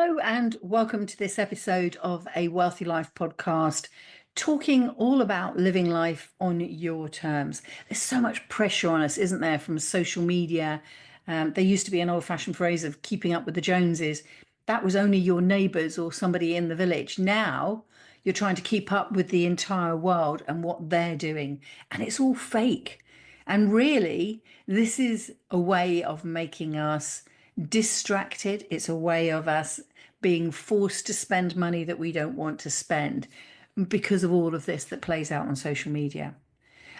Hello, and welcome to this episode of a Wealthy Life podcast, talking all about living life on your terms. There's so much pressure on us, isn't there, from social media? There used to be an old-fashioned phrase of keeping up with the Joneses. That was only your neighbours or somebody in the village. Now you're trying to keep up with the entire world and what they're doing, and it's all fake. And really, this is a way of making us distracted. It's a way of us being forced to spend money that we don't want to spend because of all of this that plays out on social media.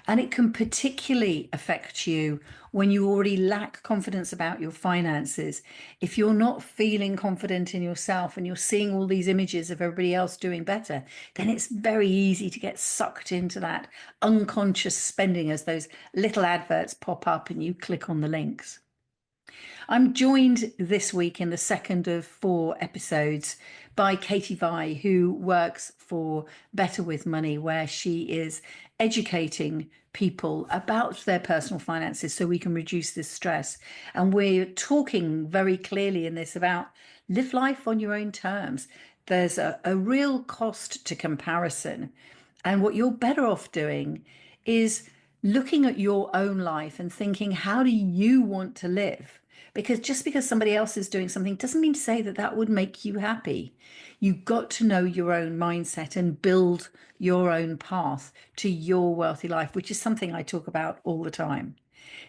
And it can particularly affect you when you already lack confidence about your finances. If you're not feeling confident in yourself and you're seeing all these images of everybody else doing better, then it's very easy to get sucked into that unconscious spending as those little adverts pop up and you click on the links. I'm joined this week in the second of 4 episodes by Katie Vi, who works for Better with Money, where she is educating people about their personal finances so we can reduce this stress. And we're talking very clearly in this about live life on your own terms. There's a real cost to comparison. And what you're better off doing is looking at your own life and thinking, how do you want to live? Because just because somebody else is doing something doesn't mean to say that that would make you happy. You've got to know your own mindset and build your own path to your wealthy life, which is something I talk about all the time.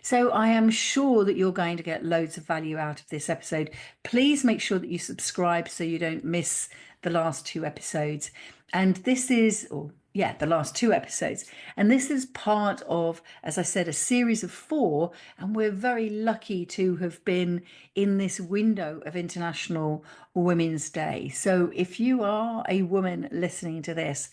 So I am sure that you're going to get loads of value out of this episode. Please make sure that you subscribe so you don't miss the last 2 episodes. And this is, the last 2 episodes. And this is part of, as I said, a series of 4. And we're very lucky to have been in this window of International Women's Day. So if you are a woman listening to this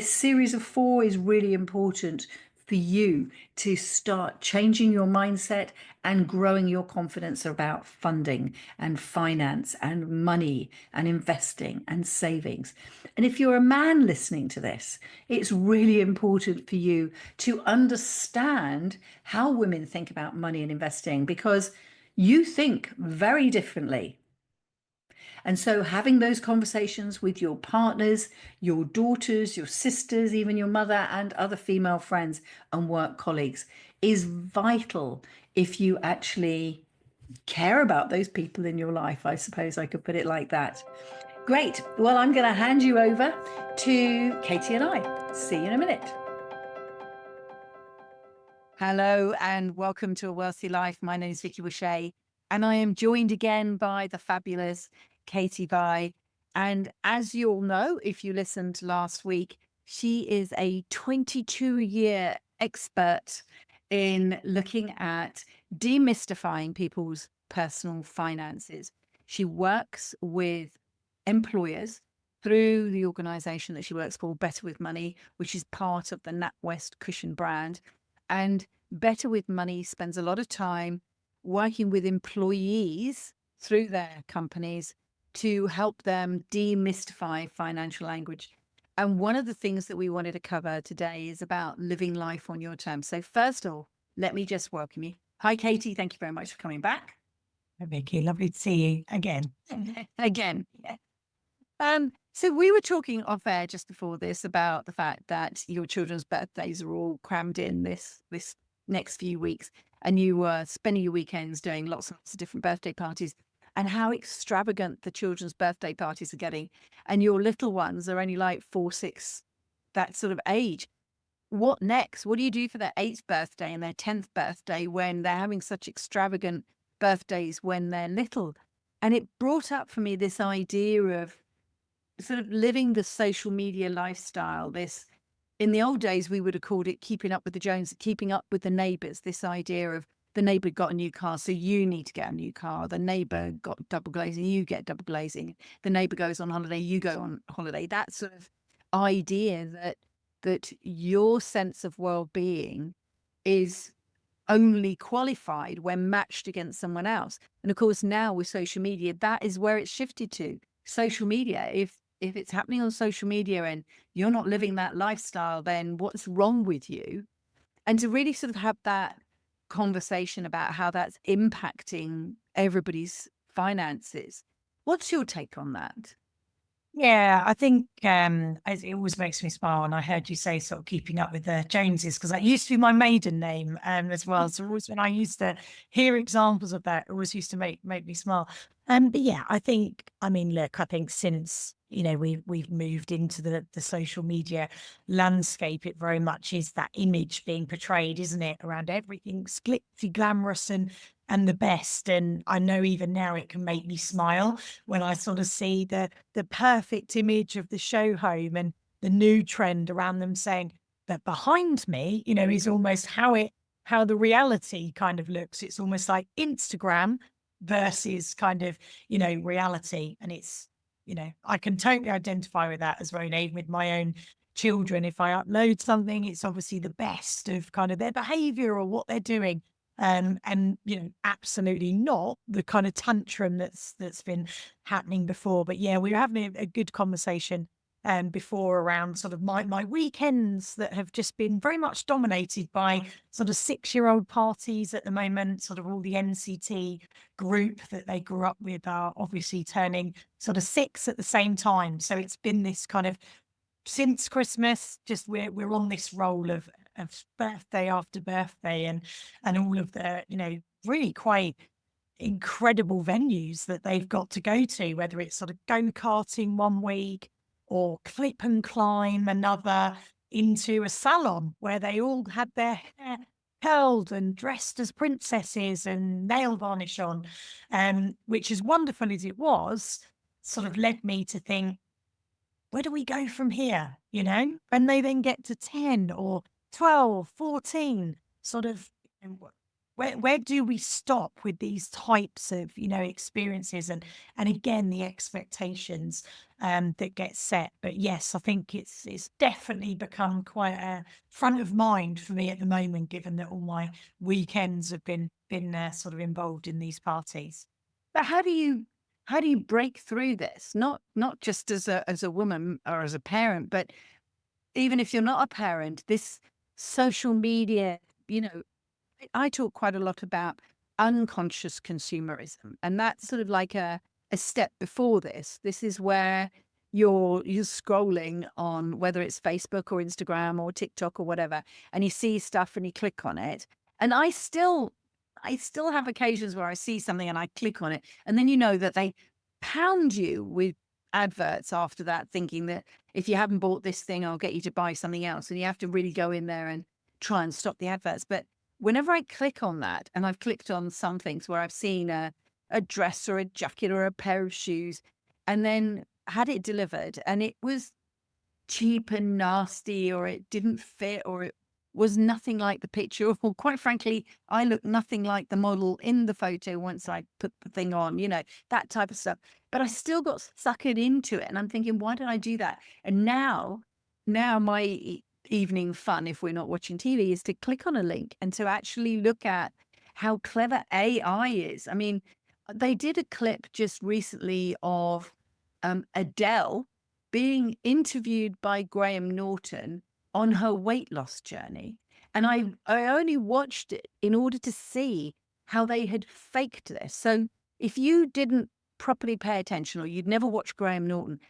series of 4 is really important for you to start changing your mindset and growing your confidence about funding and finance and money and investing and savings. And if you're a man listening to this, it's really important for you to understand how women think about money and investing, because you think very differently. And so having those conversations with your partners, your daughters, your sisters, even your mother and other female friends and work colleagues is vital if you actually care about those people in your life. I suppose I could put it like that. Great. Well, I'm going to hand you over to Katie and I. See you in a minute. Hello and welcome to A Wealthy Life. My name is Vicky Wishay and I am joined again by the fabulous Katie Vi. And as you all know, if you listened last week, she is a 22-year expert in looking at demystifying people's personal finances. She works with employers through the organization that she works for, Better with Money, which is part of the NatWest Cushion brand. And Better with Money spends a lot of time working with employees through their companies to help them demystify financial language. And one of the things that we wanted to cover today is about living life on your terms. So first of all, let me just welcome you. Hi, Katie. Thank you very much for coming back. Hi, Vicky. Lovely to see you again. Again. Yeah. So we were talking off air just before this about the fact that your children's birthdays are all crammed in this next few weeks, and you were spending your weekends doing lots and lots of different birthday parties, and how extravagant the children's birthday parties are getting, and your little ones are only like 4, 6, that sort of age. What next? What do you do for their 8th birthday and their 10th birthday when they're having such extravagant birthdays when they're little? And it brought up for me this idea of sort of living the social media lifestyle. This, in the old days, we would have called it keeping up with the Joneses, keeping up with the neighbors. This idea of the neighbor got a new car, so you need to get a new car. The neighbor got double glazing, you get double glazing. The neighbor goes on holiday, you go on holiday. That sort of idea that your sense of well-being is only qualified when matched against someone else. And of course, now with social media, that is where it's shifted to. Social media, if it's happening on social media and you're not living that lifestyle, then what's wrong with you? And to really sort of have that conversation about how that's impacting everybody's finances. What's your take on that? Yeah, I think it always makes me smile. And I heard you say sort of keeping up with the Joneses, because that used to be my maiden name as well. So always when I used to hear examples of that, it always used to make me smile. But yeah, I mean, look, I think since we've moved into the social media landscape, it very much is that image being portrayed, isn't it? Around everything's glitzy, glamorous, and the best. And I know even now it can make me smile when I sort of see the perfect image of the show home and the new trend around them saying that behind me, is almost how the reality kind of looks. It's almost like Instagram versus kind of, reality. And it's, I can totally identify with that as well, with my own children. If I upload something, it's obviously the best of kind of their behavior or what they're doing. And absolutely not the kind of tantrum that's been happening before. But yeah, we were having a good conversation before around sort of my weekends that have just been very much dominated by sort of 6-year-old parties at the moment. Sort of all the NCT group that they grew up with are obviously turning sort of 6 at the same time. So it's been this kind of since Christmas, just we're on this roll of birthday after birthday and all of the really quite incredible venues that they've got to go to, whether it's sort of go-karting one week or clip and climb another, into a salon where they all had their hair curled and dressed as princesses and nail varnish on, which as wonderful as it was, sort of led me to think, where do we go from here? When they then get to 10 or 12, 14, sort of, where do we stop with these types of, experiences and again, the expectations that get set. But yes, I think it's definitely become quite a front of mind for me at the moment, given that all my weekends have been sort of involved in these parties. But how do you break through this? Not just as a woman or as a parent, but even if you're not a parent, this social media, I talk quite a lot about unconscious consumerism, and that's sort of like a step before this. This is where you're scrolling on, whether it's Facebook or Instagram or TikTok or whatever, and you see stuff and you click on it. And I still have occasions where I see something and I click on it, and then that they pound you with adverts after that, thinking that if you haven't bought this thing, I'll get you to buy something else. And you have to really go in there and try and stop the adverts. But whenever I click on that, and I've clicked on some things where I've seen a dress or a jacket or a pair of shoes, and then had it delivered, and it was cheap and nasty, or it didn't fit, or it was nothing like the picture, or quite frankly, I look nothing like the model in the photo once I put the thing on, that type of stuff. But I still got suckered into it, and I'm thinking, why did I do that? And now my evening fun, if we're not watching TV, is to click on a link and to actually look at how clever AI is. I mean, they did a clip just recently of Adele being interviewed by Graham Norton on her weight loss journey. And I only watched it in order to see how they had faked this. So if you didn't properly pay attention, or you'd never watched Graham Norton,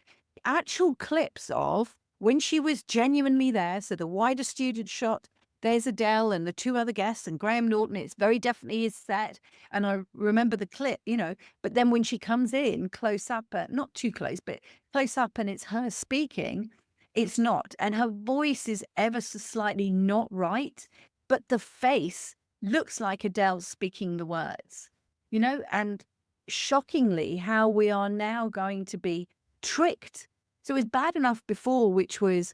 actual clips of when she was genuinely there, so the wider student shot, there's Adele and the 2 other guests and Graham Norton, it's very definitely his set. And I remember the clip, but then when she comes in close up, not too close, but close up, and it's her speaking, it's not. And her voice is ever so slightly not right, but the face looks like Adele's speaking the words, and shockingly how we are now going to be tricked. So it was bad enough before, which was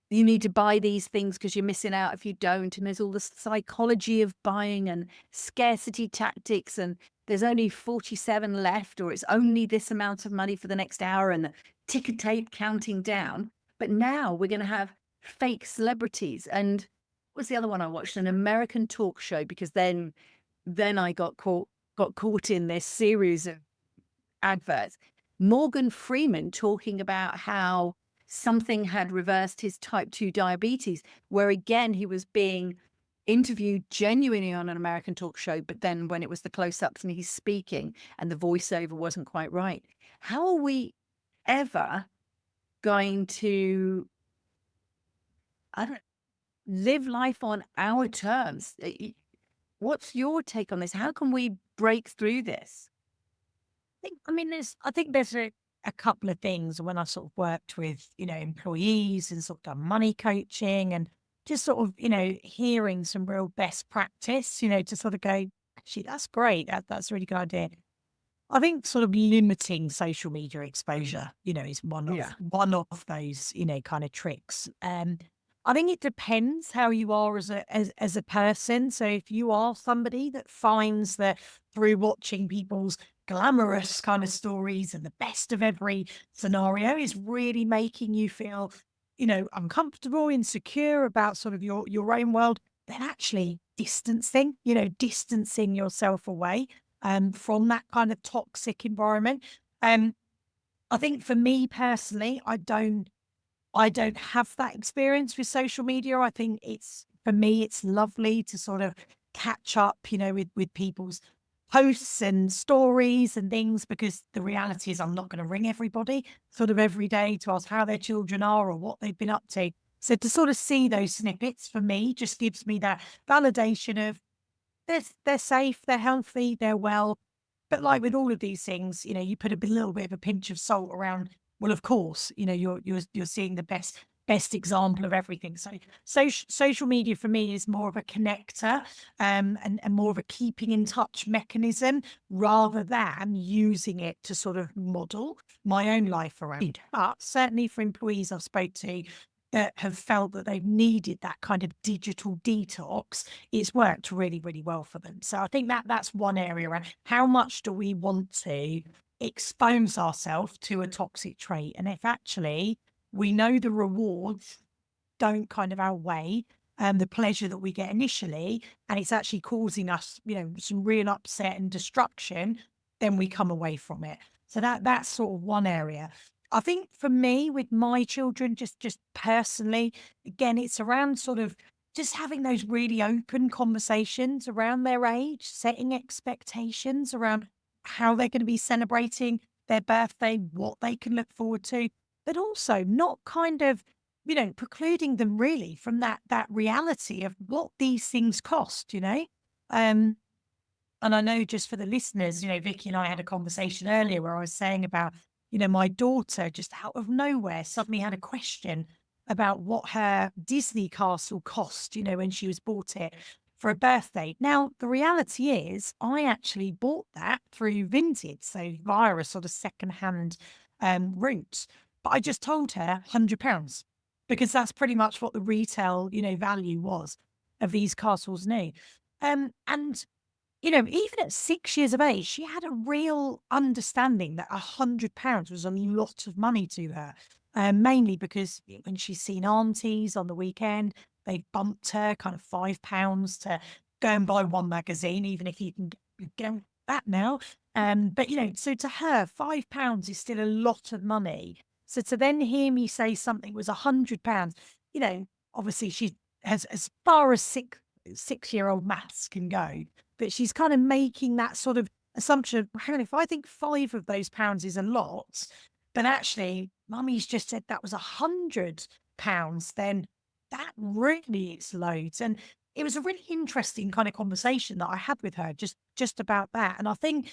you need to buy these things because you're missing out if you don't. And there's all the psychology of buying and scarcity tactics. And there's only 47 left, or it's only this amount of money for the next hour, and the ticker tape counting down. But now we're going to have fake celebrities. And what was the other one I watched? An American talk show, because then I got caught in this series of adverts. Morgan Freeman talking about how something had reversed his type 2 diabetes, where again, he was being interviewed genuinely on an American talk show, but then when it was the close-ups and he's speaking and the voiceover wasn't quite right. how are we ever going to, I don't live life on our terms? What's your take on this? How can we break through this? I think there's a couple of things when I sort of worked with, employees and sort of done money coaching and just sort of, hearing some real best practice, to sort of go, actually, that's great. That's a really good idea. I think sort of limiting social media exposure, is Yeah. one of those, kind of tricks. I think it depends how you are as a person. So if you are somebody that finds that through watching people's glamorous kind of stories and the best of every scenario is really making you feel, uncomfortable, insecure about sort of your own world, then actually distancing yourself away from that kind of toxic environment. I think for me personally, I don't have that experience with social media. I think for me, it's lovely to sort of catch up, with people's posts and stories and things, because the reality is I'm not going to ring everybody sort of every day to ask how their children are or what they've been up to. So to sort of see those snippets for me just gives me that validation of they're safe, they're healthy, they're well. But like with all of these things, you put a little bit of a pinch of salt around. Well, of course, you're seeing the best example of everything. So social media for me is more of a connector, and more of a keeping in touch mechanism rather than using it to sort of model my own life around. But certainly for employees I've spoke to that have felt that they've needed that kind of digital detox, it's worked really, really well for them. So I think that's one area around how much do we want to expose ourselves to a toxic trait? And if actually we know the rewards don't kind of outweigh the pleasure that we get initially, and it's actually causing us, some real upset and destruction, then we come away from it. So that's sort of one area. I think for me, with my children, just personally, again, it's around sort of just having those really open conversations around their age, setting expectations around how they're going to be celebrating their birthday, what they can look forward to, but also not kind of, precluding them really from that reality of what these things cost, Um, and I know just for the listeners, Vicky and I had a conversation earlier where I was saying about, my daughter just out of nowhere suddenly had a question about what her Disney castle cost, when she was bought it for a birthday. Now, the reality is I actually bought that through Vinted, so via a sort of secondhand route. But I just told her £100 because that's pretty much what the retail, value was of these castles new. And even at 6 years of age, she had a real understanding that £100 was a lot of money to her. Mainly because when she's seen aunties on the weekend, they bumped her kind of £5 to go and buy one magazine, even if you can get that now. But so to her, £5 is still a lot of money. So to then hear me say something was £100, obviously she has as far as 6-year-old maths can go, but she's kind of making that sort of assumption. Hang on, if I think £5 is a lot, but actually mummy's just said that was £100, then that really is loads. And it was a really interesting kind of conversation that I had with her just about that. And I think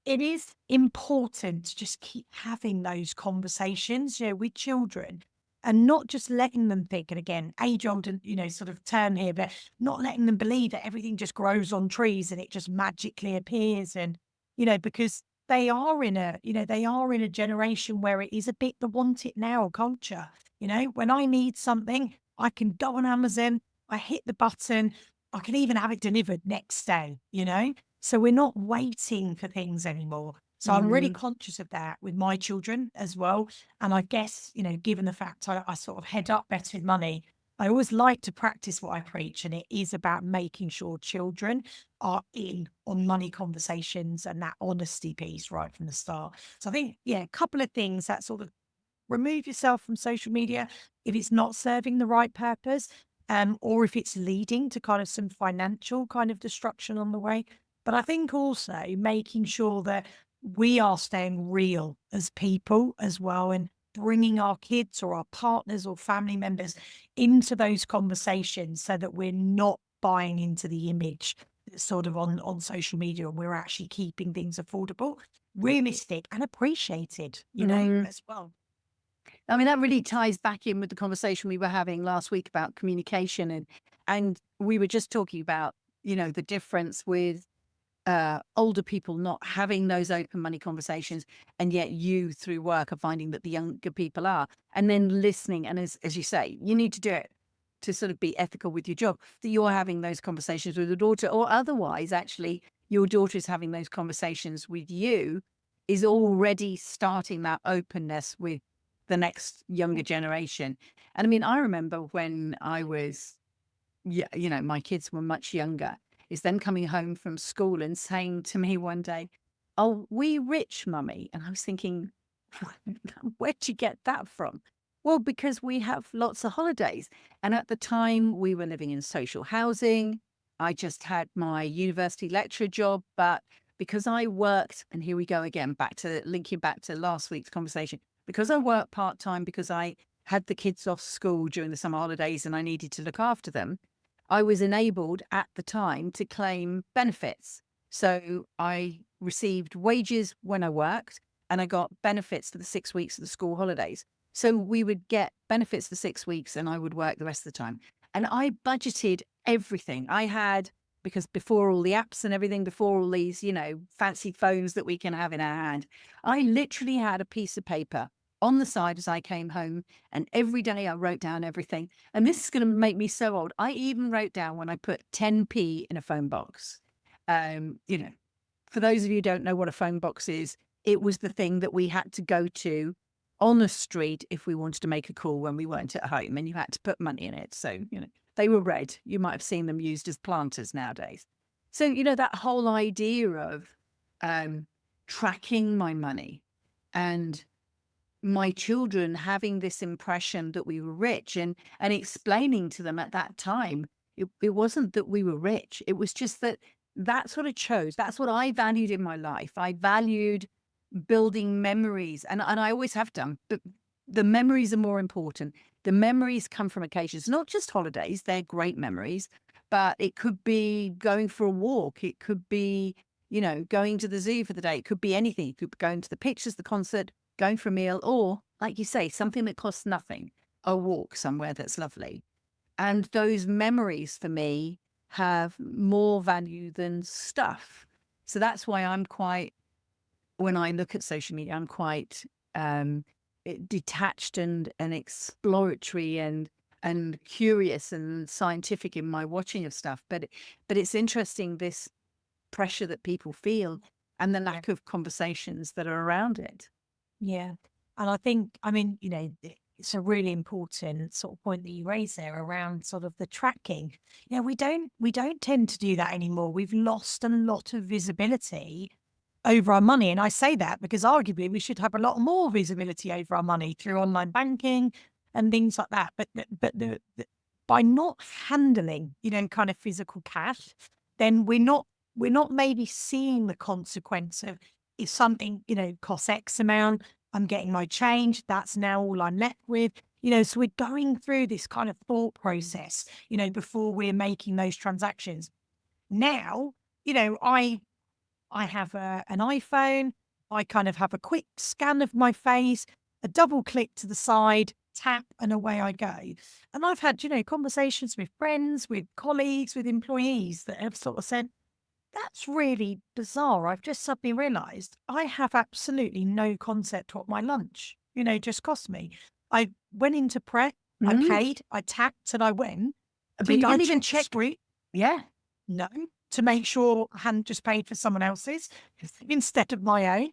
it is important to just keep having those conversations, with children and not just letting them think, and again, age old and, sort of term here, but not letting them believe that everything just grows on trees and it just magically appears. And, because they are in a generation where it is a bit the want it now culture. When I need something, I can go on Amazon, I hit the button, I can even have it delivered next day. So we're not waiting for things anymore. So I'm really conscious of that with my children as well. And I guess, given the fact I sort of head up Better with Money, I always like to practice what I preach. And it is about making sure children are in on money conversations and that honesty piece right from the start. So I think, a couple of things that sort of remove yourself from social media if it's not serving the right purpose, or if it's leading to kind of some financial kind of destruction on the way. But I think also making sure that we are staying real as people as well, and bringing our kids or our partners or family members into those conversations so that we're not buying into the image that's sort of on social media, and we're actually keeping things affordable, realistic and appreciated, as well. I mean, that really ties back in with the conversation we were having last week about communication, and we were just talking about, the difference with older people not having those open money conversations, and yet you through work are finding that the younger people are, and then listening. And as you say, you need to do it to sort of be ethical with your job, that you're having those conversations with your daughter, or otherwise actually your daughter is having those conversations with you, is already starting that openness with the next younger generation. And I mean, I remember when I was, my kids were much younger, is them coming home from school and saying to me one day, "Oh, we rich, mummy." And I was thinking, where'd you get that from? Well, because we have lots of holidays. And at the time we were living in social housing. I just had my university lecturer job, but because I worked, and here we go again, linking back to last week's conversation, because I worked part-time, because I had the kids off school during the summer holidays and I needed to look after them, I was enabled at the time to claim benefits. So I received wages when I worked, and I got benefits for the 6 weeks of the school holidays. So we would get benefits for 6 weeks and I would work the rest of the time. And I budgeted everything I had, because before all the apps and everything, before all these, fancy phones that we can have in our hand, I literally had a piece of paper on the side as I came home, and every day I wrote down everything. And this is going to make me so old. I even wrote down when I put 10p in a phone box. For those of you who don't know what a phone box is, it was the thing that we had to go to on the street if we wanted to make a call when we weren't at home, and you had to put money in it. So, they were red. You might have seen them used as planters nowadays. So, that whole idea of tracking my money, and my children having this impression that we were rich, and explaining to them at that time, it wasn't that we were rich. It was just that that's what I chose. That's what I valued in my life. I valued building memories, and I always have done, but the memories are more important. The memories come from occasions, not just holidays. They're great memories, but it could be going for a walk. It could be, going to the zoo for the day. It could be anything. It could be going to the pictures, the concert, going for a meal, or like you say, something that costs nothing, a walk somewhere that's lovely. And those memories for me have more value than stuff. So that's why when I look at social media, I'm quite detached and exploratory and curious and scientific in my watching of stuff. But it's interesting, this pressure that people feel and the lack of conversations that are around it. Yeah. And I think, it's a really important sort of point that you raise there around sort of the tracking. We don't tend to do that anymore. We've lost a lot of visibility over our money. And I say that because arguably we should have a lot more visibility over our money through online banking and things like that. But by not handling, kind of physical cash, then we're not maybe seeing the consequence of, if something, costs X amount, I'm getting my change, that's now all I'm left with. So we're going through this kind of thought process, before we're making those transactions. Now, I have an iPhone. I kind of have a quick scan of my face, a double click to the side, tap, and away I go. And I've had, conversations with friends, with colleagues, with employees that have sort of said, that's really bizarre. I've just suddenly realised I have absolutely no concept what my lunch, just cost me. I went into prep, I paid, I tapped, and I went. But you didn't even check. Yeah. No, to make sure I hadn't just paid for someone else's instead of my own.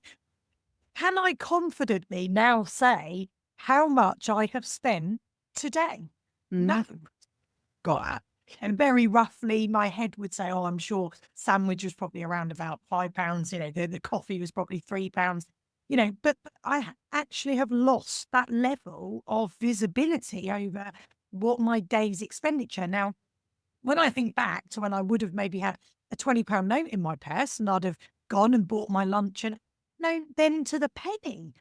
Can I confidently now say how much I have spent today? No. Got that. And very roughly, my head would say, I'm sure sandwich was probably around about £5. The coffee was probably £3. But I actually have lost that level of visibility over what my day's expenditure. Now, when I think back to when I would have maybe had a £20 note in my purse and I'd have gone and bought my lunch, and known then to the penny,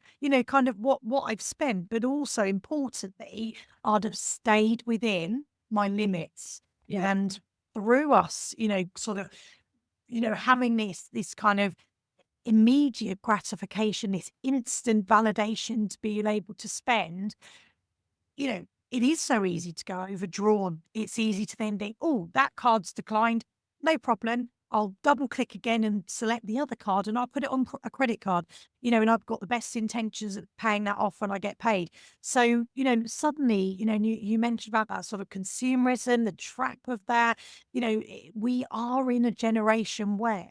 kind of what I've spent, but also importantly, I'd have stayed within my limits. Yeah. And through us, sort of, having this kind of immediate gratification, this instant validation to be able to spend, it is so easy to go overdrawn. It's easy to then think, oh, that card's declined. No problem. I'll double click again and select the other card and I'll put it on a credit card, and I've got the best intentions of paying that off when I get paid. So, suddenly, you mentioned about that sort of consumerism, the trap of that. We are in a generation where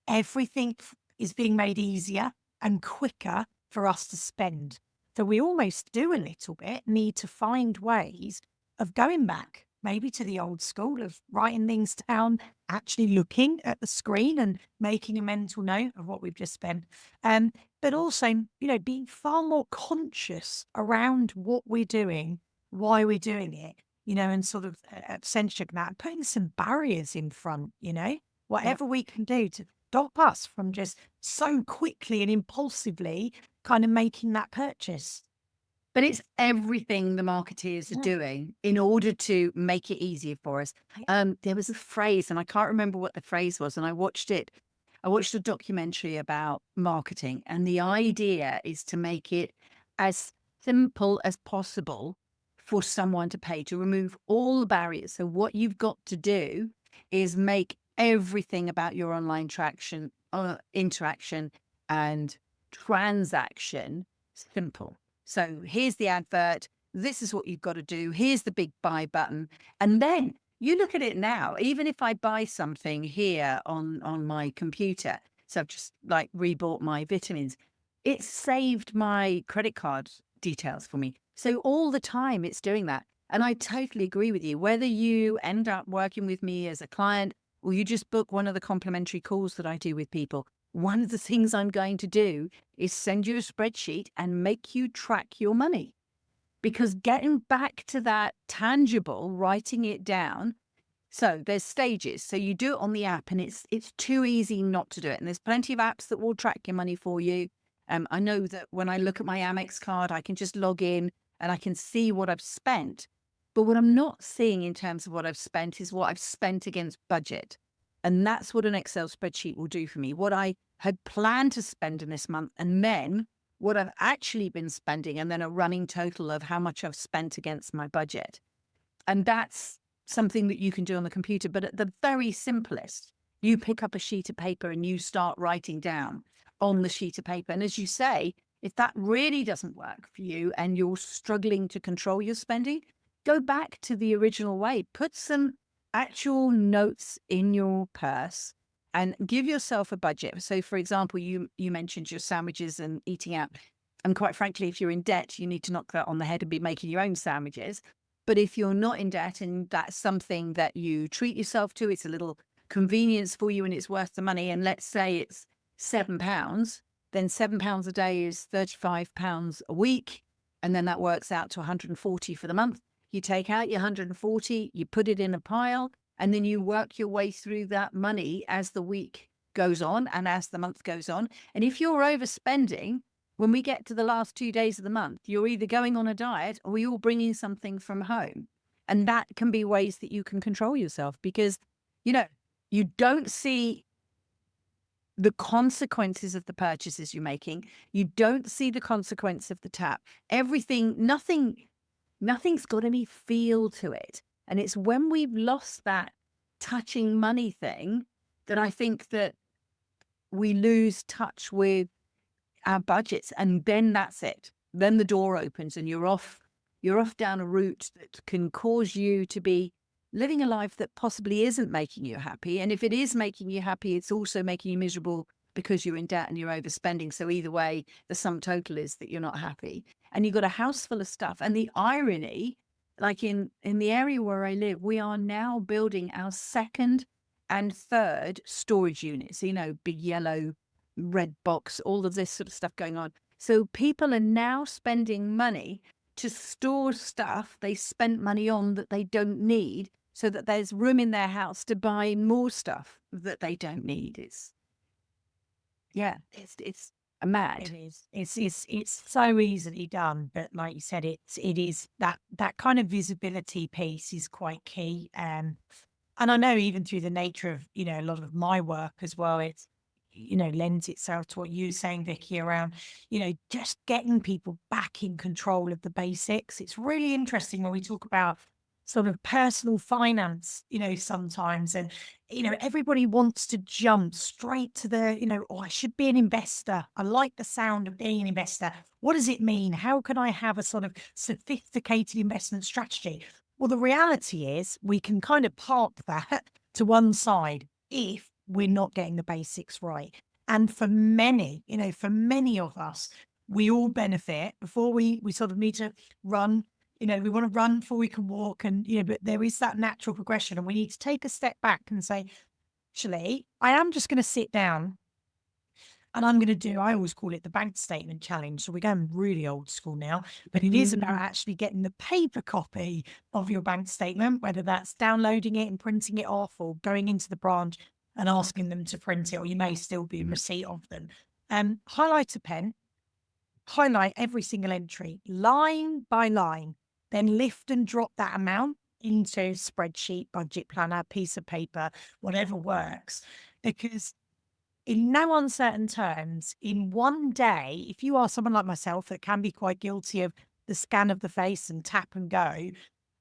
everything is being made easier and quicker for us to spend. So we almost do a little bit need to find ways of going back, maybe to the old school of writing things down, actually looking at the screen and making a mental note of what we've just spent. But also, being far more conscious around what we're doing, why we're doing it, and sort of censoring that, putting some barriers in front, whatever we can do to stop us from just so quickly and impulsively kind of making that purchase. But it's everything the marketeers are doing in order to make it easier for us. There was a phrase, and I can't remember what the phrase was, and I watched it. I watched a documentary about marketing, and the idea is to make it as simple as possible for someone to pay, to remove all the barriers. So what you've got to do is make everything about your online interaction and transaction simple. So here's the advert. This is what you've got to do. Here's the big buy button. And then you look at it now, even if I buy something here on my computer, so I've just like rebought my vitamins, it's saved my credit card details for me. So all the time it's doing that. And I totally agree with you. Whether you end up working with me as a client or you just book one of the complimentary calls that I do with people, one of the things I'm going to do is send you a spreadsheet and make you track your money. Because getting back to that tangible, writing it down. So there's stages. So you do it on the app and it's too easy not to do it. And there's plenty of apps that will track your money for you. I know that when I look at my Amex card, I can just log in and I can see what I've spent. But what I'm not seeing in terms of what I've spent is what I've spent against budget. And that's what an Excel spreadsheet will do for me. What I had planned to spend in this month and then what I've actually been spending and then a running total of how much I've spent against my budget. And that's something that you can do on the computer. But at the very simplest, you pick up a sheet of paper and you start writing down on the sheet of paper. And as you say, if that really doesn't work for you and you're struggling to control your spending, go back to the original way. Put some actual notes in your purse and give yourself a budget. So, for example, you mentioned your sandwiches and eating out. And quite frankly, if you're in debt, you need to knock that on the head and be making your own sandwiches. But if you're not in debt and that's something that you treat yourself to, it's a little convenience for you and it's worth the money. And let's say it's £7, then £7 a day is £35 a week. And then that works out to 140 for the month. You take out your 140, you put it in a pile, and then you work your way through that money as the week goes on and as the month goes on. And if you're overspending, when we get to the last 2 days of the month, you're either going on a diet or you're bringing something from home. And that can be ways that you can control yourself because, you don't see the consequences of the purchases you're making. You don't see the consequence of the tap. Nothing's got any feel to it. And it's when we've lost that touching money thing that I think that we lose touch with our budgets. And then that's it. Then the door opens and you're off down a route that can cause you to be living a life that possibly isn't making you happy. And if it is making you happy, it's also making you miserable because you're in debt and you're overspending. So either way, the sum total is that you're not happy. And you've got a house full of stuff. And the irony, like in the area where I live, we are now building our second and third storage units, big yellow, red box, all of this sort of stuff going on. So people are now spending money to store stuff they spent money on that they don't need so that there's room in their house to buy more stuff that they don't need. It's mad. It is. It's so easily done, but like you said, it is that kind of visibility piece is quite key. And I know even through the nature of, a lot of my work as well, it's, lends itself to what you were saying, Vicky, around, just getting people back in control of the basics. It's really interesting when we talk about sort of personal finance, sometimes. And, everybody wants to jump straight to the, oh, I should be an investor. I like the sound of being an investor. What does it mean? How can I have a sort of sophisticated investment strategy? Well, the reality is we can kind of park that to one side if we're not getting the basics right. And for many, for many of us, we all benefit before we sort of need to run. We want to run before we can walk. And, but there is that natural progression. And we need to take a step back and say, actually, I am just going to sit down and I'm going to do, I always call it the bank statement challenge. So we're going really old school now, but it is about actually getting the paper copy of your bank statement, whether that's downloading it and printing it off or going into the branch and asking them to print it, or you may still be in receipt of them. Highlight a pen, highlight every single entry, line by line, then lift and drop that amount into spreadsheet, budget planner, piece of paper, whatever works. Because in no uncertain terms, in one day, if you are someone like myself that can be quite guilty of the scan of the face and tap and go,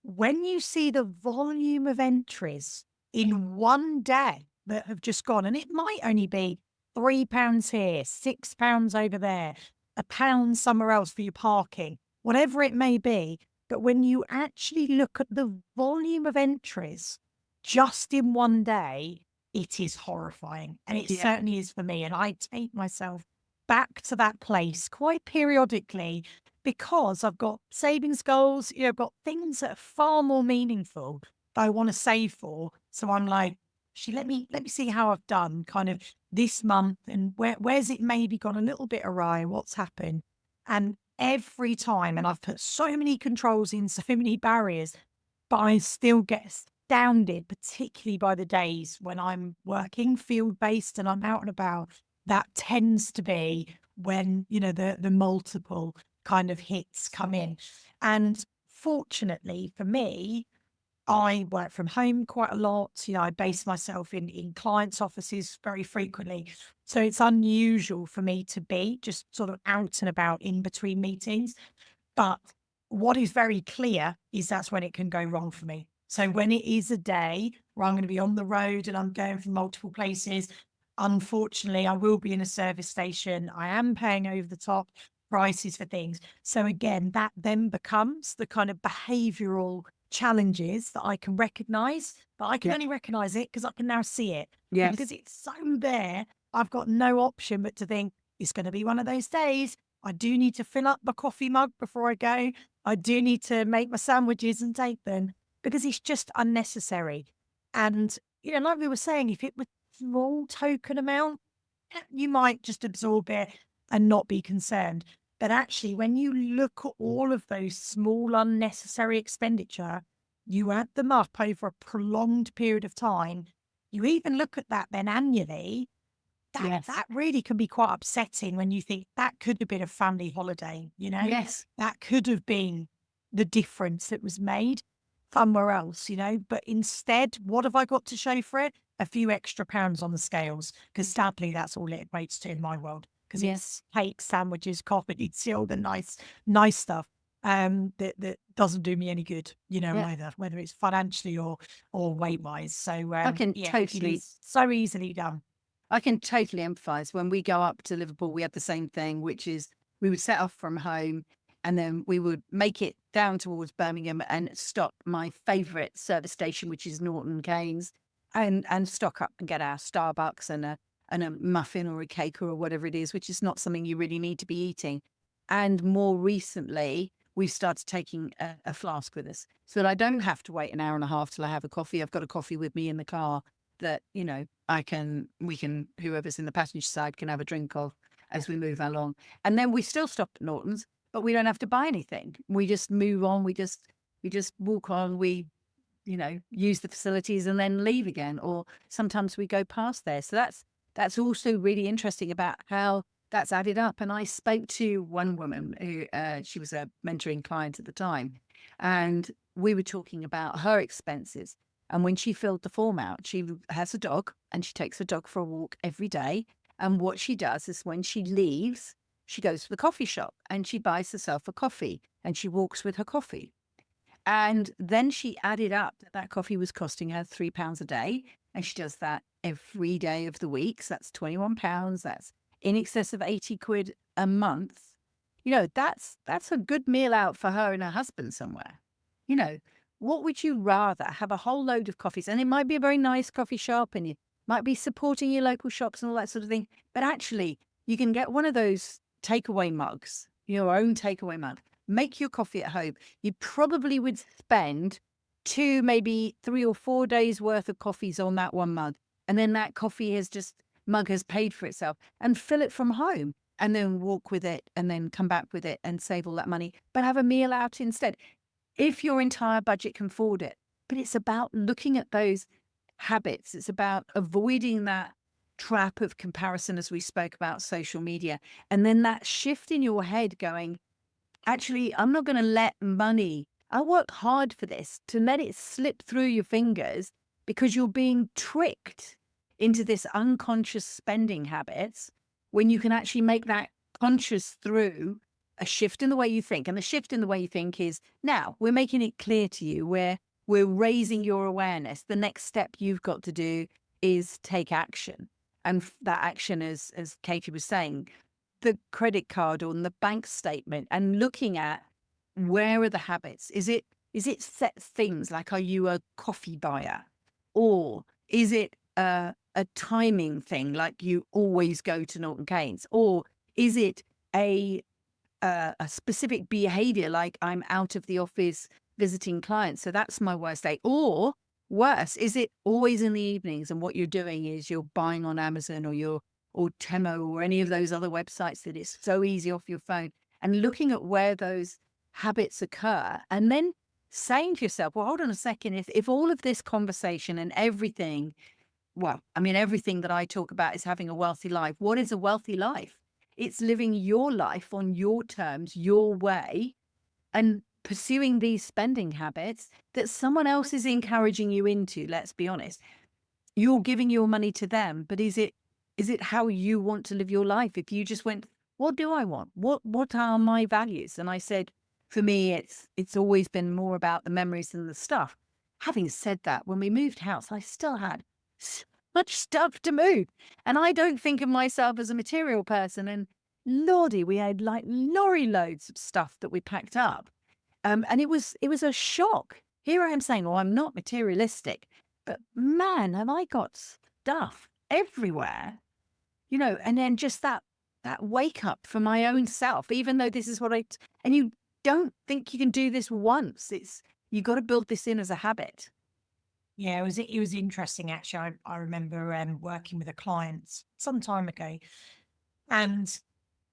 when you see the volume of entries in one day that have just gone, and it might only be £3 here, £6 over there, £1 somewhere else for your parking, whatever it may be. But when you actually look at the volume of entries just in one day, it is horrifying. And it certainly is for me. And I take myself back to that place quite periodically because I've got savings goals, I've got things that are far more meaningful that I want to save for. So I'm like, actually, let me see how I've done kind of this month and where's it maybe gone a little bit awry, what's happened. And every time, and I've put so many controls in, so many barriers, but I still get astounded, particularly by the days when I'm working field-based and I'm out and about. That tends to be when, the multiple kind of hits come in. And fortunately for me, I work from home quite a lot. I base myself in clients' offices very frequently. So it's unusual for me to be just sort of out and about in between meetings. But what is very clear is that's when it can go wrong for me. So when it is a day where I'm going to be on the road and I'm going from multiple places, unfortunately, I will be in a service station. I am paying over the top prices for things. So again, that then becomes the kind of behavioral challenges that I can recognize, but I can only recognize it because I can now see it. Yes. Because it's so there, I've got no option but to think it's going to be one of those days. I do need to fill up my coffee mug before I go. I do need to make my sandwiches and take them because it's just unnecessary. And, like we were saying, if it was a small token amount, you might just absorb it and not be concerned. But actually, when you look at all of those small unnecessary expenditure, you add them up over a prolonged period of time. You even look at that then annually. That really can be quite upsetting when you think that could have been a family holiday, Yes. that could have been the difference that was made somewhere else, but instead, what have I got to show for it? A few extra pounds on the scales, because sadly, that's all it equates to in my world. Because it's cake, sandwiches, coffee, it's all the nice stuff that doesn't do me any good, either, whether it's financially or weight wise. So I can totally, it's so easily done. I can totally empathize. When we go up to Liverpool, we had the same thing, which is we would set off from home and then we would make it down towards Birmingham and stop my favourite service station, which is Norton Keynes, and stock up and get our Starbucks and a muffin or a cake or whatever it is, which is not something you really need to be eating. And more recently, we've started taking a flask with us so that I don't have to wait an hour and a half till I have a coffee. I've got a coffee with me in the car that, we can, whoever's in the passenger side can have a drink of as we move along. And then we still stop at Norton's, but we don't have to buy anything. We just move on. We just walk on. We, use the facilities and then leave again. Or sometimes we go past there. So that's also really interesting about how that's added up. And I spoke to one woman who she was a mentoring client at the time, and we were talking about her expenses. And when she filled the form out, she has a dog and she takes her dog for a walk every day. And what she does is when she leaves, she goes to the coffee shop and she buys herself a coffee and she walks with her coffee. And then she added up that that coffee was costing her £3 a day. And she does that every day of the week. So that's £21. That's in excess of 80 quid a month. You know, that's a good meal out for her and her husband somewhere. You know, what would you rather have a whole load of coffees? And it might be a very nice coffee shop and you might be supporting your local shops and all that sort of thing. But actually, you can get one of those takeaway mugs, your own takeaway mug, make your coffee at home. You probably would spend 2, maybe 3 or 4 days worth of coffees on that one mug. And then that mug has paid for itself, and fill it from home and then walk with it and then come back with it and save all that money, but have a meal out instead if your entire budget can afford it. But it's about looking at those habits. It's about avoiding that trap of comparison, as we spoke about social media. And then that shift in your head going, actually, I'm not going to let money, I work hard for this, to let it slip through your fingers because you're being tricked into this unconscious spending habits when you can actually make that conscious through a shift in the way you think. And the shift in the way you think is, now we're making it clear to you, we're raising your awareness. The next step you've got to do is take action. And that action, as Katie was saying, the credit card or the bank statement, and looking at where are the habits. Is it set things like, are you a coffee buyer? Or is it a timing thing, like you always go to Norton Keynes? Or is it a specific behavior, like I'm out of the office visiting clients, so that's my worst day? Or worse, is it always in the evenings and what you're doing is you're buying on Amazon or Temo or any of those other websites that it's so easy off your phone? And looking at where those habits occur, and then saying to yourself, well, hold on a second, if all of this conversation and everything, well, I mean, everything that I talk about is having a wealthy life. What is a wealthy life? It's living your life on your terms, your way, and pursuing these spending habits that someone else is encouraging you into. Let's be honest. You're giving your money to them, but is it how you want to live your life? If you just went, what do I want? What are my values? And I said, for me, it's always been more about the memories than the stuff. Having said that, when we moved house, I still had so much stuff to move. And I don't think of myself as a material person. And lordy, we had like lorry loads of stuff that we packed up. And it was a shock. Here I am saying, oh, I'm not materialistic, but man, have I got stuff everywhere, you know? And then just that wake up for my own self, even though this is what and you don't think you can do this once. You got to build this in as a habit. Yeah, it was interesting actually. I remember working with a client some time ago, and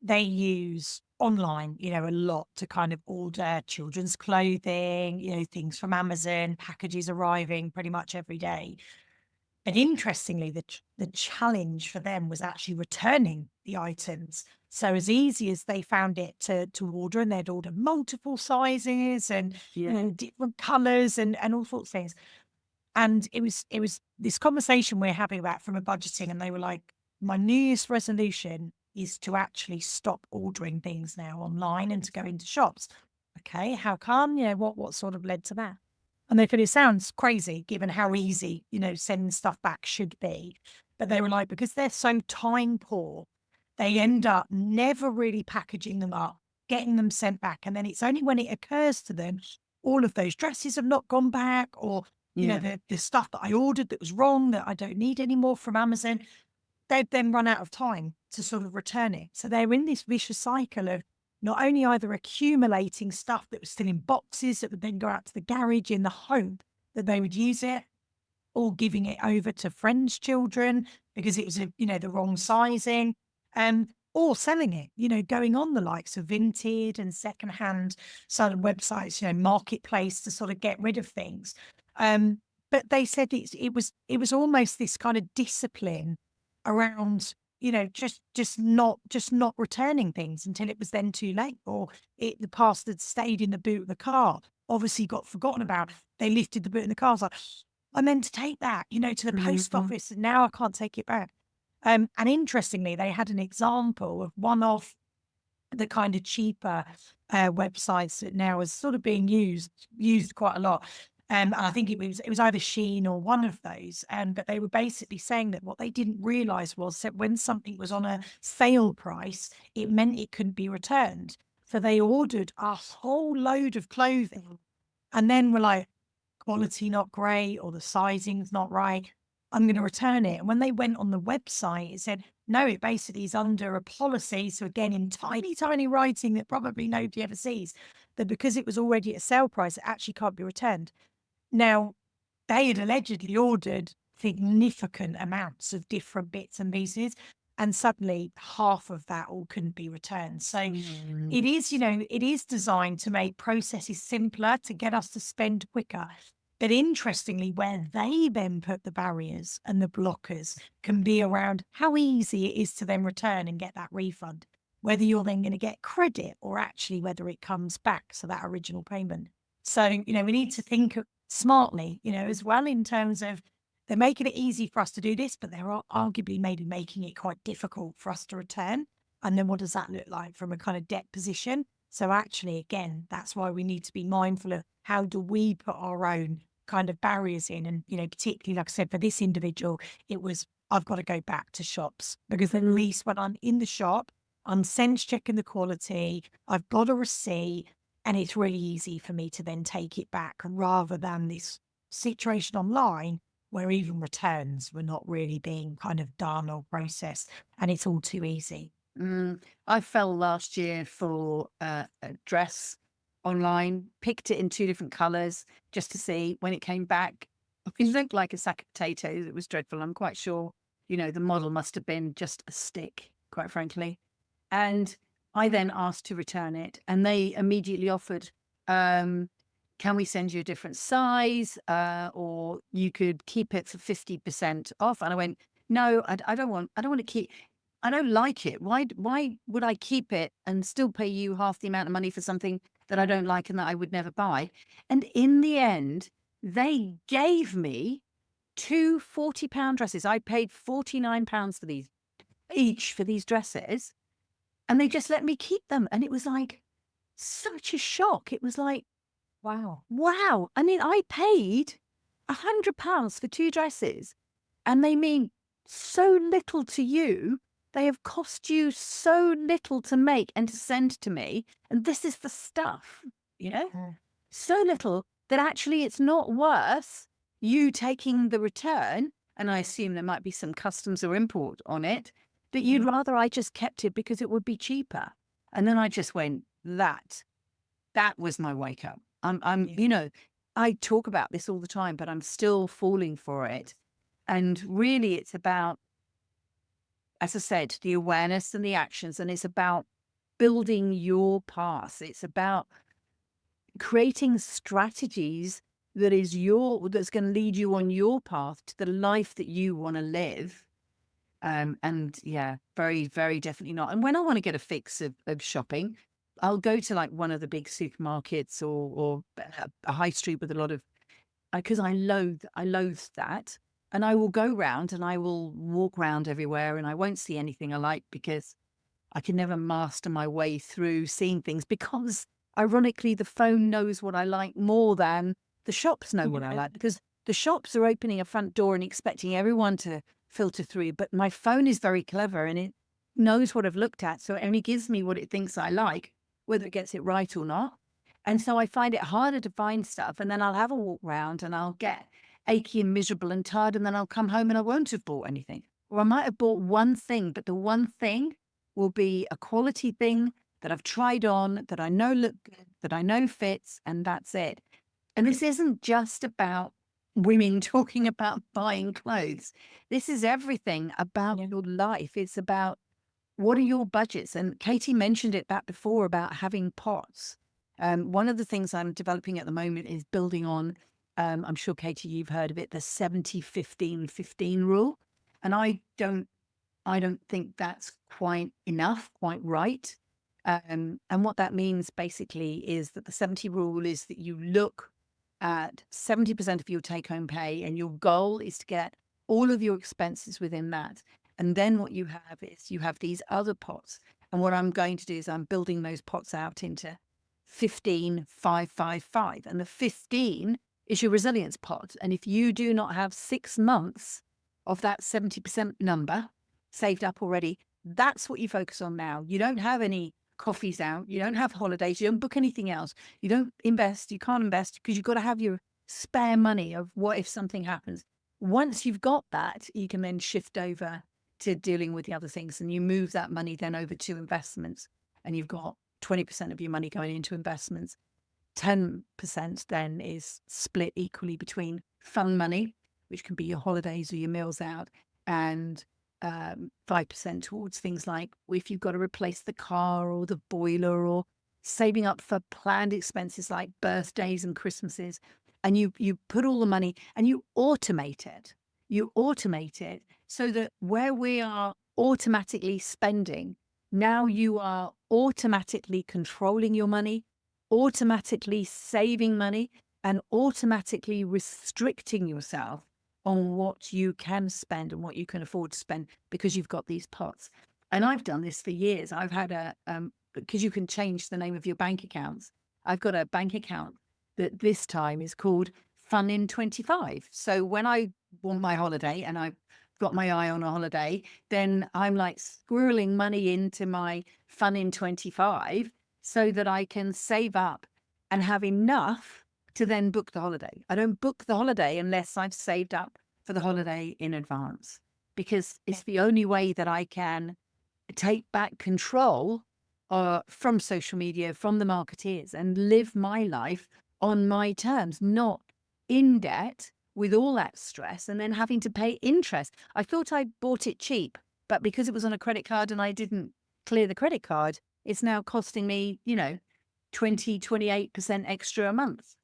they use online, you know, a lot to kind of order children's clothing, you know, things from Amazon, packages arriving pretty much every day. And interestingly, the challenge for them was actually returning the items. So as easy as they found it to order, and they'd order multiple sizes and you know, different colours and all sorts of things. And it was this conversation we're having about from a budgeting, and they were like, my New Year's resolution is to actually stop ordering things now online and to go into shops. Okay, how come? You know, what sort of led to that? And they said, it sounds crazy given how easy, you know, sending stuff back should be. But they were like, because they're so time poor, they end up never really packaging them up, getting them sent back. And then it's only when it occurs to them, all of those dresses have not gone back, or, you know, the stuff that I ordered that was wrong, that I don't need anymore from Amazon, they'd then run out of time to sort of return it. So they're in this vicious cycle of not only either accumulating stuff that was still in boxes that would then go out to the garage in the hope that they would use it, or giving it over to friends' children because it was, you know, the wrong sizing, or selling it, you know, going on the likes of Vinted and secondhand sort of websites, you know, marketplace, to sort of get rid of things. But they said it was almost this kind of discipline around, just not returning things until it was then too late, or the parcel had stayed in the boot of the car, obviously got forgotten about. They lifted the boot in the car. I was like, I meant to take that, to the post office, and now I can't take it back. And interestingly, they had an example of one of the kind of cheaper websites that now is sort of being used quite a lot. And I think it was either Shein or one of those. But they were basically saying that what they didn't realize was that when something was on a sale price, it meant it couldn't be returned. So they ordered a whole load of clothing and then were like, quality not great, or the sizing's not right, I'm going to return it. And when they went on the website, it said, no, it basically is under a policy. So again, in tiny, tiny writing that probably nobody ever sees, that because it was already at a sale price, it actually can't be returned. Now, they had allegedly ordered significant amounts of different bits and pieces, and suddenly half of that all couldn't be returned. So it is, it is designed to make processes simpler, to get us to spend quicker. But interestingly, where they then put the barriers and the blockers can be around how easy it is to then return and get that refund, whether you're then going to get credit or actually whether it comes back, so that original payment. So, we need to think smartly, as well, in terms of they're making it easy for us to do this, but they're arguably maybe making it quite difficult for us to return. And then what does that look like from a kind of debt position? So actually, again, that's why we need to be mindful of how do we put our own kind of barriers in. And, particularly, like I said, for this individual, it was, I've got to go back to shops, because at least when I'm in the shop, I'm sense checking the quality, I've got a receipt, and it's really easy for me to then take it back, rather than this situation online where even returns were not really being kind of done or processed, and it's all too easy. I fell last year for a dress online, picked it in 2 different colours just to see. When it came back, it looked like a sack of potatoes. It was dreadful. I'm quite sure, the model must have been just a stick, quite frankly. And I then asked to return it, and they immediately offered, can we send you a different size, or you could keep it for 50% off? And I went, no, I don't want to keep. I don't like it. Why would I keep it and still pay you half the amount of money for something that I don't like and that I would never buy? And in the end, they gave me 2 £40 dresses. I paid £49 for these, each, for these dresses, and they just let me keep them. And it was like such a shock. It was like, Wow. I mean, I paid £100 for 2 dresses, and they mean so little to you. They have cost you so little to make and to send to me. And this is the stuff, so little that actually it's not worth you taking the return. And I assume there might be some customs or import on it, but you'd rather I just kept it because it would be cheaper. And then I just went, that was my wake up. I talk about this all the time, but I'm still falling for it. And really, it's about, as I said, the awareness and the actions, and it's about building your path. It's about creating strategies that's going to lead you on your path to the life that you want to live. And yeah, very, very definitely not. And when I want to get a fix of shopping, I'll go to like one of the big supermarkets or a high street with a lot of, because I loathe that. And I will go round and I will walk round everywhere, and I won't see anything I like, because I can never master my way through seeing things, because ironically, the phone knows what I like more than the shops know what I like, because the shops are opening a front door and expecting everyone to filter through. But my phone is very clever, and it knows what I've looked at. So it only gives me what it thinks I like, whether it gets it right or not. And so I find it harder to find stuff. And then I'll have a walk round and I'll get achy and miserable and tired, and then I'll come home and I won't have bought anything. Or I might have bought one thing, but the one thing will be a quality thing that I've tried on, that I know look good, that I know fits, and that's it. And this isn't just about women talking about buying clothes. This is everything about your life. It's about, what are your budgets? And Katie mentioned it back before about having pots. One of the things I'm developing at the moment is building on, I'm sure, Katie, you've heard of it, the 70-15-15 rule. And I don't I don't think that's quite enough, quite right. And what that means basically is that the 70 rule is that you look at 70% of your take home pay, and your goal is to get all of your expenses within that. And then what you have is you have these other pots. And what I'm going to do is I'm building those pots out into 15, 5, 5, 5. And the 15 is your resilience pot. And if you do not have 6 months of that 70% number saved up already, that's what you focus on now. You don't have any coffees out. You don't have holidays. You don't book anything else. You don't invest. You can't invest because you've got to have your spare money of what if something happens. Once you've got that, you can then shift over to dealing with the other things, and you move that money then over to investments, and you've got 20% of your money going into investments. 10% then is split equally between fun money, which can be your holidays or your meals out, and 5% towards things like if you've got to replace the car or the boiler, or saving up for planned expenses like birthdays and Christmases. And you put all the money and you automate it. You automate it so that where we are automatically spending, now you are automatically controlling your money, automatically saving money, and automatically restricting yourself on what you can spend and what you can afford to spend, because you've got these pots. And I've done this for years. I've had because you can change the name of your bank accounts. I've got a bank account that this time is called Fun in 25. So when I want my holiday and I've got my eye on a holiday, then I'm like squirreling money into my Fun in 25 so that I can save up and have enough to then book the holiday. I don't book the holiday unless I've saved up for the holiday in advance, because it's the only way that I can take back control from social media, from the marketeers, and live my life on my terms, not in debt with all that stress and then having to pay interest. I thought I bought it cheap, but because it was on a credit card and I didn't clear the credit card, it's now costing me, 20, 28% extra a month.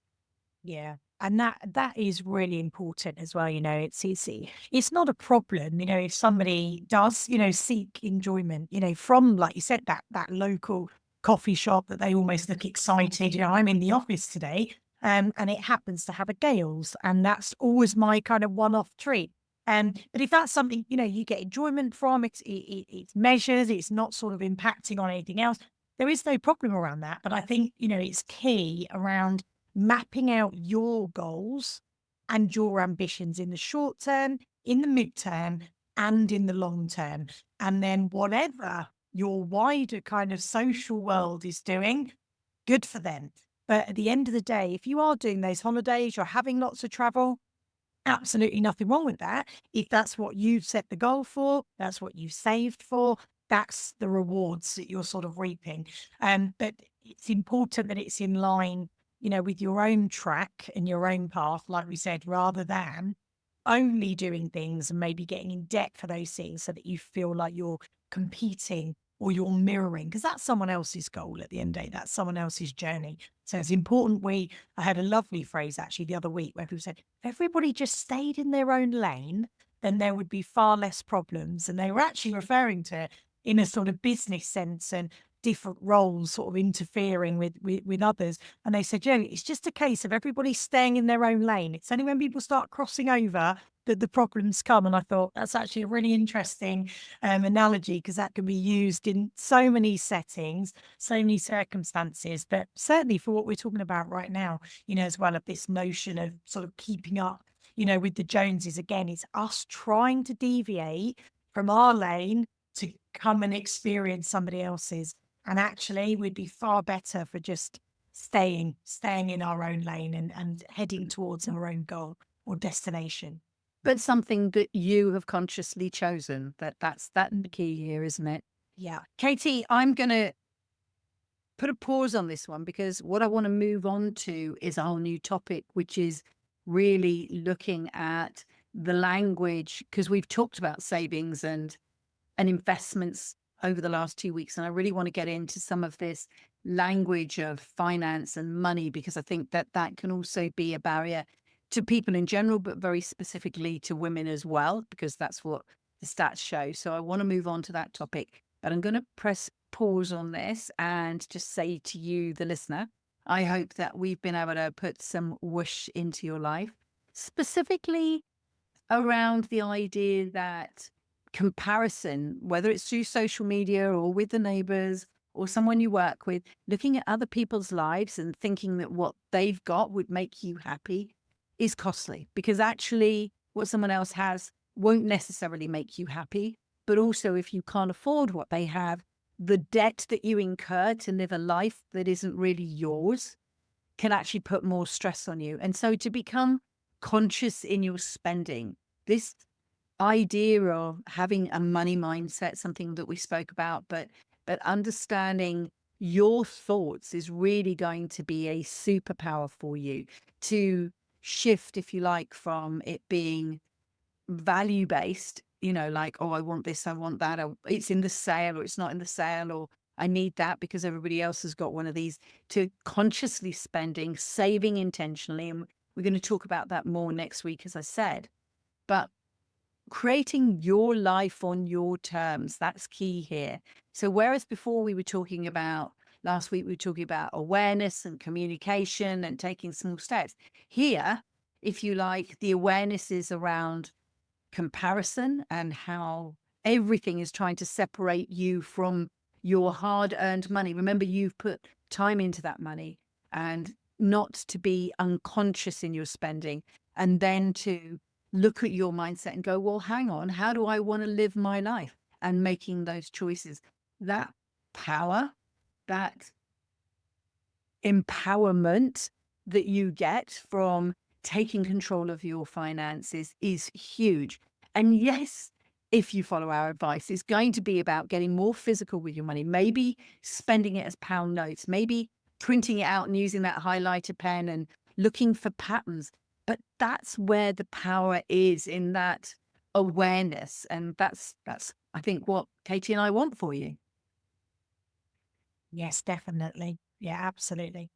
Yeah. And that is really important as well. It's easy. It's not a problem, if somebody does, seek enjoyment, from, like you said, that local coffee shop that they almost look excited. I'm in the office today, and it happens to have a Gales, and that's always my kind of one-off treat. But if that's something, you get enjoyment from, it's measured, it's not sort of impacting on anything else, there is no problem around that. But I think, it's key around mapping out your goals and your ambitions in the short term, in the midterm, and in the long term. And then whatever your wider kind of social world is doing, good for them. But at the end of the day, if you are doing those holidays, you're having lots of travel, absolutely nothing wrong with that. If that's what you've set the goal for, that's what you've saved for, that's the rewards that you're sort of reaping. But it's important that it's in line, with your own track and your own path, like we said, rather than only doing things and maybe getting in debt for those things so that you feel like you're competing or you're mirroring, because that's someone else's goal at the end of the day. That's someone else's journey. So it's important. I had a lovely phrase actually the other week where people said, if everybody just stayed in their own lane, then there would be far less problems. And they were actually referring to it in a sort of business sense and different roles sort of interfering with others. And they said, it's just a case of everybody staying in their own lane. It's only when people start crossing over that the problems come. And I thought that's actually a really interesting analogy, because that can be used in so many settings, so many circumstances, but certainly for what we're talking about right now, as well, of this notion of sort of keeping up, with the Joneses. Again, it's us trying to deviate from our lane to come and experience somebody else's. And actually, we'd be far better for just staying in our own lane and heading towards our own goal or destination. But something that you have consciously chosen, that's the key here, isn't it? Yeah. Katie, I'm going to put a pause on this one, because what I want to move on to is our new topic, which is really looking at the language, because we've talked about savings and investments over the last 2 weeks. And I really want to get into some of this language of finance and money, because I think that can also be a barrier to people in general, but very specifically to women as well, because that's what the stats show. So I want to move on to that topic, but I'm going to press pause on this and just say to you, the listener, I hope that we've been able to put some whoosh into your life, specifically around the idea that comparison, whether it's through social media or with the neighbors or someone you work with, looking at other people's lives and thinking that what they've got would make you happy is costly, because actually what someone else has won't necessarily make you happy. But also, if you can't afford what they have, the debt that you incur to live a life that isn't really yours can actually put more stress on you. And so to become conscious in your spending, this idea of having a money mindset, something that we spoke about, but understanding your thoughts is really going to be a superpower for you to shift, if you like, from it being value based, like, oh, I want this, I want that, or it's in the sale, or it's not in the sale, or I need that because everybody else has got one of these, to consciously spending, saving intentionally. And we're going to talk about that more next week, as I said. But creating your life on your terms, that's key here. So whereas before last week we were talking about awareness and communication and taking small steps, here, if you like, the awareness is around comparison and how everything is trying to separate you from your hard-earned money. Remember, you've put time into that money, and not to be unconscious in your spending, and then to look at your mindset and go, well, hang on, how do I want to live my life? And making those choices. That power, that empowerment that you get from taking control of your finances is huge. And yes, if you follow our advice, it's going to be about getting more physical with your money, maybe spending it as pound notes, maybe printing it out and using that highlighter pen and looking for patterns. But that's where the power is, in that awareness. And that's I think what Katie and I want for you. Yes, definitely. Yeah, absolutely.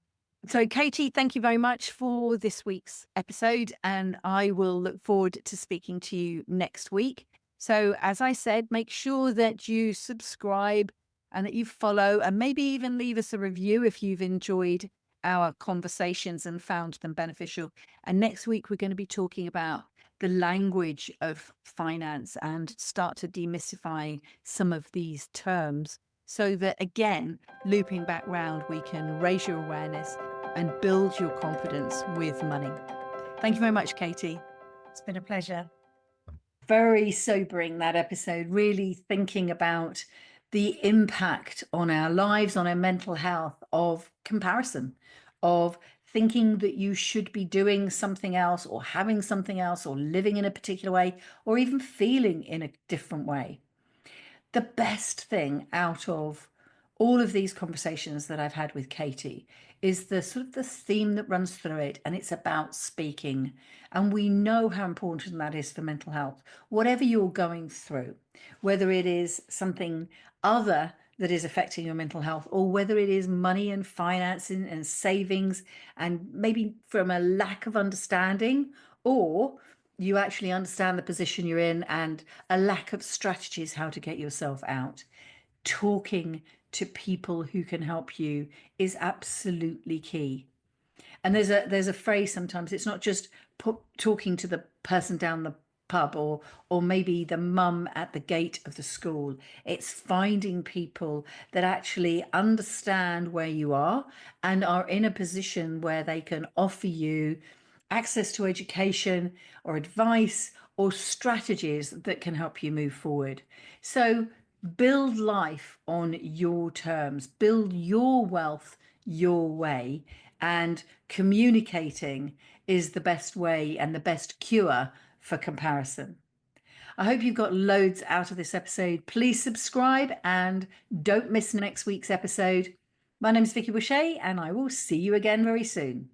So, Katie, thank you very much for this week's episode, and I will look forward to speaking to you next week. So, as I said, make sure that you subscribe and that you follow, and maybe even leave us a review if you've enjoyed our conversations and found them beneficial. And next week, we're going to be talking about the language of finance and start to demystify some of these terms, so that, again, looping back round, we can raise your awareness and build your confidence with money. Thank you very much, Katie. It's been a pleasure. Very sobering, that episode, really thinking about the impact on our lives, on our mental health, of comparison, of thinking that you should be doing something else or having something else or living in a particular way or even feeling in a different way. The best thing out of all of these conversations that I've had with Katie is the sort of the theme that runs through it, and it's about speaking. And we know how important that is for mental health. Whatever you're going through, whether it is something other that is affecting your mental health, or whether it is money and financing and savings, and maybe from a lack of understanding, or you actually understand the position you're in and a lack of strategies how to get yourself out, talking to people who can help you is absolutely key. And there's a phrase sometimes, it's not just talking to the person down the pub or maybe the mum at the gate of the school. It's finding people that actually understand where you are and are in a position where they can offer you access to education or advice or strategies that can help you move forward. So build life on your terms, build your wealth your way, and communicating is the best way and the best cure for comparison. I hope you've got loads out of this episode. Please subscribe and don't miss next week's episode. My name is Vicky Boucher, and I will see you again very soon.